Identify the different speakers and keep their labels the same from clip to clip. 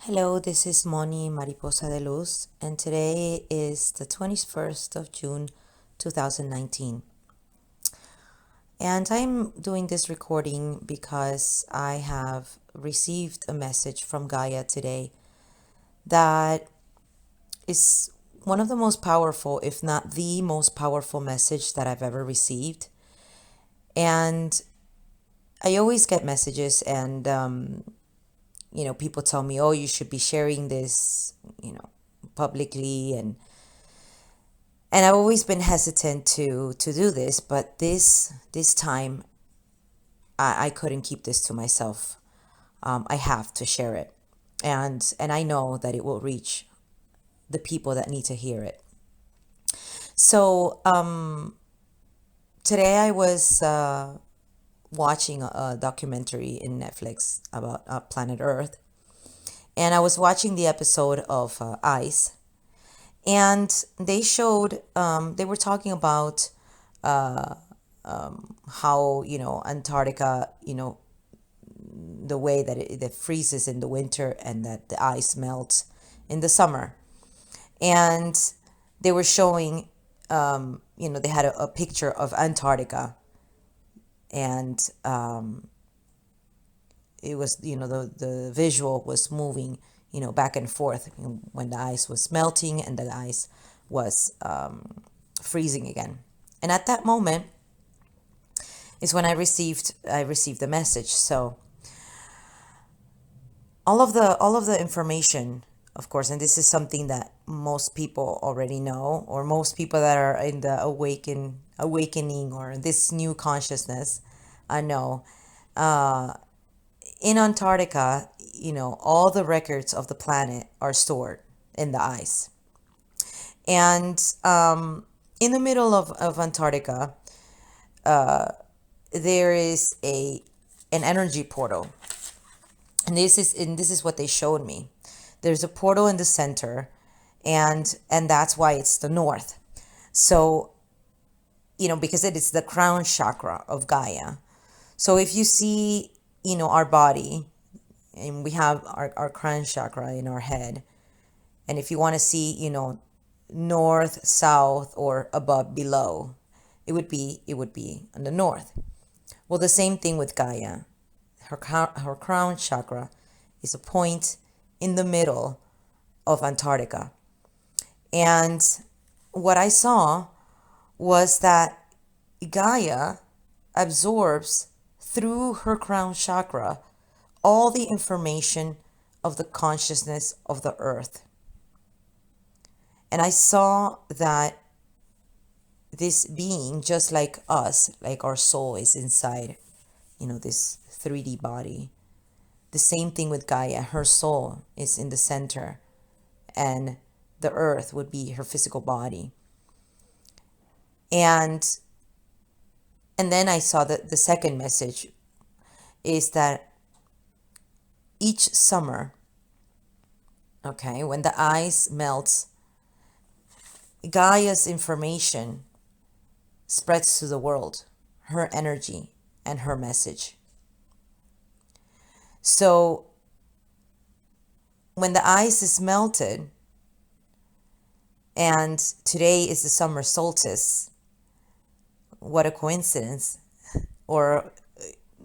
Speaker 1: Hello, this is Moni, Mariposa de Luz, and today is the 21st of June 2019. And I'm doing this recording because I have received a message from Gaia today that is one of the most powerful, if not the most powerful message that I've ever received. And I always get messages and people tell me, oh, you should be sharing this, publicly, and I've always been hesitant to do this, but this time I couldn't keep this to myself. I have to share it, and I know that it will reach the people that need to hear it. So today I was watching a documentary in Netflix about planet Earth, and I was watching the episode of Ice, and they were talking about how Antarctica, the way that it freezes in the winter and that the ice melts in the summer. And they were showing, they had a picture of Antarctica, and it was, the visual was moving, back and forth when the ice was melting and the ice was freezing again. And at that moment is when I received the message. So all of the information, of course, and this is something that most people already know, or most people that are in the awakening or this new consciousness know. In Antarctica, all the records of the planet are stored in the ice. And in the middle of Antarctica, there is an energy portal. And this is what they showed me. There's a portal in the center, and that's why it's the north. So, because it is the crown chakra of Gaia. So if you see, our body, and we have our crown chakra in our head, and if you want to see, north, south, or above, below, it would be on the north. Well, the same thing with Gaia. Her crown chakra is a point in the middle of Antarctica. And what I saw was that Gaia absorbs through her crown chakra all the information of the consciousness of the earth. And I saw that this being, just like us, like our soul is inside, this 3D body. The same thing with Gaia. Her soul is in the center, and the earth would be her physical body. And then I saw that the second message is that each summer, okay, when the ice melts, Gaia's information spreads to the world, her energy and her message. So when the ice is melted, and today is the summer solstice, what a coincidence, or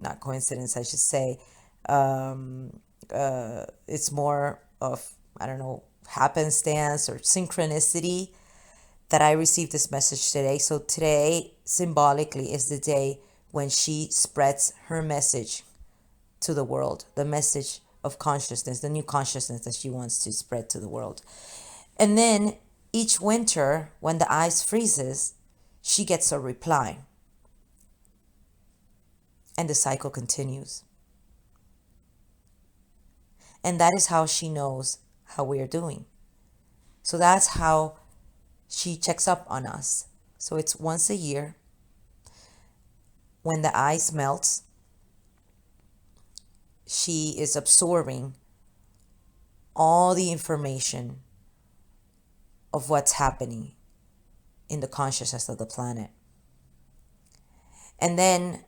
Speaker 1: not coincidence, I should say. It's more of, I don't know, happenstance or synchronicity that I received this message today. So today, symbolically, is the day when she spreads her message to the world, the message of consciousness, the new consciousness that she wants to spread to the world. And then each winter, when the ice freezes, she gets a reply. And the cycle continues. And that is how she knows how we are doing. So that's how she checks up on us. So it's once a year. When the ice melts, she is absorbing all the information of what's happening in the consciousness of the planet. And then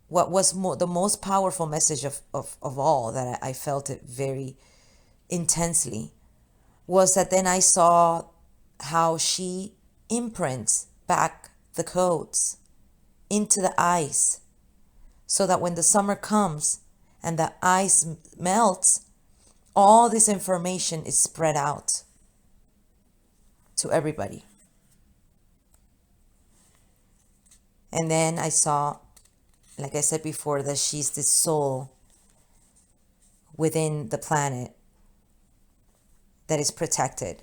Speaker 1: what was the most powerful message of all, that I felt it very intensely was that then I saw how she imprints back the codes into the ice, so that when the summer comes and the ice melts, all this information is spread out to everybody. And then I saw, like I said before, that she's this soul within the planet that is protected.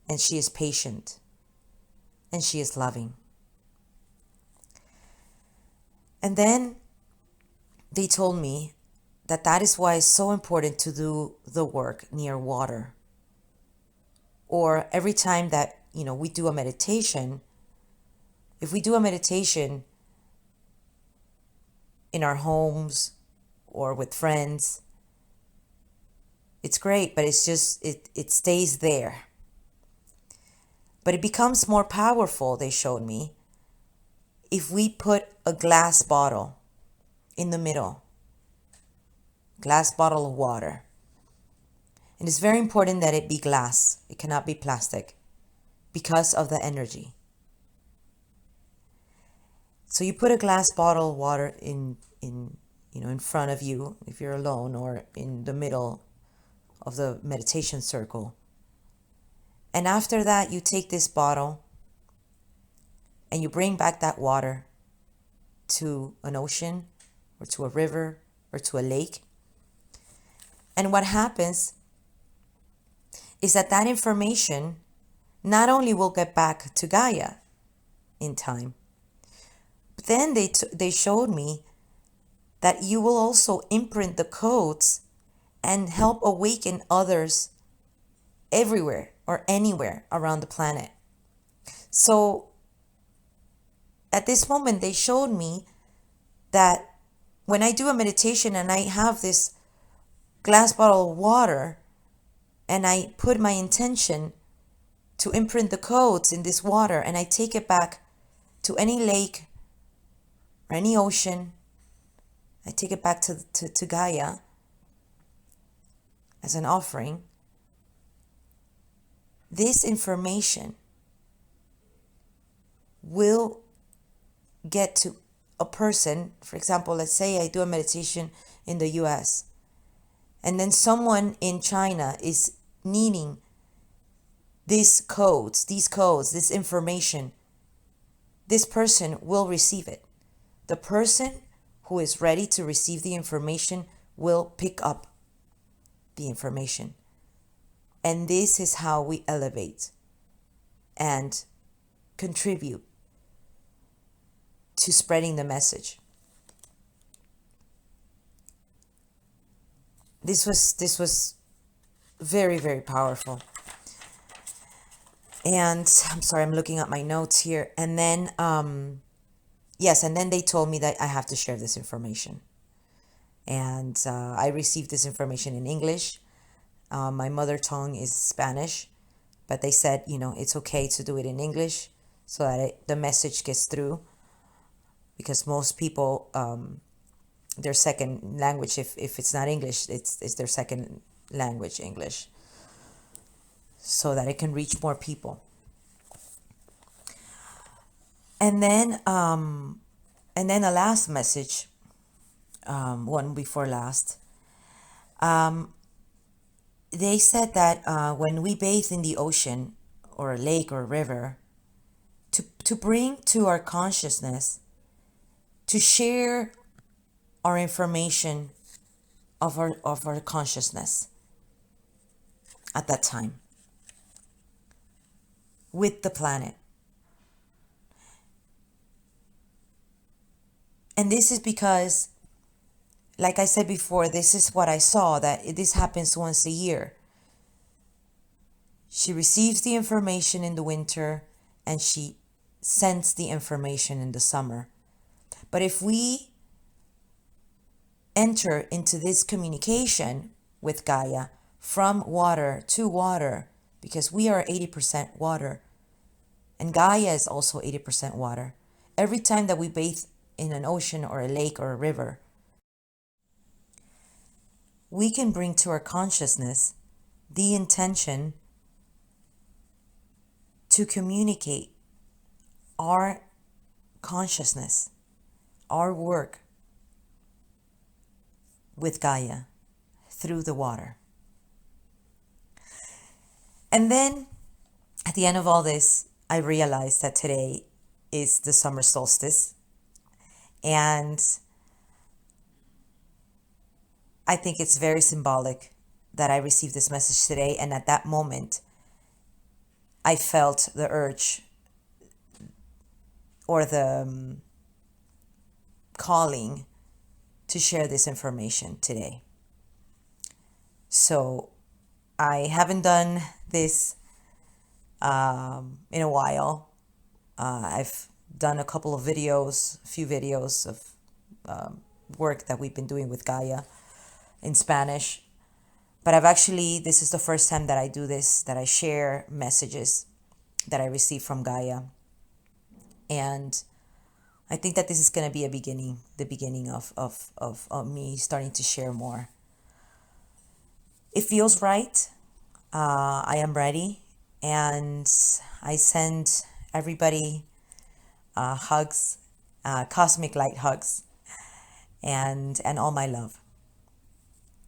Speaker 1: And she is patient. And she is loving. And then they told me that that is why it's so important to do the work near water. Or every time that, we do a meditation, if we do a meditation in our homes or with friends, it's great, but it's just, it stays there. But it becomes more powerful, they showed me, if we put a glass bottle in the middle, glass bottle of water. And it's very important that it be glass. It cannot be plastic because of the energy. So you put a glass bottle of water in front of you if you're alone, or in the middle of the meditation circle. And after that, you take this bottle and you bring back that water to an ocean or to a river or to a lake. And what happens is that that information not only will get back to Gaia in time, but then they showed me that you will also imprint the codes and help awaken others everywhere or anywhere around the planet. So at this moment, they showed me that when I do a meditation and I have this glass bottle of water and I put my intention to imprint the codes in this water, and I take it back to any lake or any ocean, I take it back to Gaia as an offering, this information will get to a person. For example, let's say I do a meditation in the US, and then someone in China is needing these codes, this information. This person will receive it. The person who is ready to receive the information will pick up the information. And this is how we elevate and contribute to spreading the message. This was very, very powerful. And I'm sorry, I'm looking at my notes here. And then, and then they told me that I have to share this information. And I received this information in English. My mother tongue is Spanish, but they said, it's okay to do it in English so that the message gets through. Because most people, their second language, if it's not English, it's their second language, English, so that it can reach more people. And then the last message, one before last, they said that when we bathe in the ocean or a lake or a river, to bring to our consciousness, to share our information of our consciousness at that time with the planet. And this is because, like I said before, this is what I saw, that this happens once a year. She receives the information in the winter and she sends the information in the summer. But if we enter into this communication with Gaia from water to water, because we are 80% water and Gaia is also 80% water. Every time that we bathe in an ocean or a lake or a river, we can bring to our consciousness the intention to communicate our consciousness, our work with Gaia through the water. And then at the end of all this, I realized that today is the summer solstice. And I think it's very symbolic that I received this message today. And at that moment, I felt the urge or the calling to share this information today. So I haven't done this in a while. I've done a couple of videos, a few videos of work that we've been doing with Gaia in Spanish. But this is the first time that I do this, that I share messages that I receive from Gaia. And I think that this is going to be the beginning of me starting to share more. It feels right. I am ready. And I send everybody hugs, cosmic light hugs, and all my love.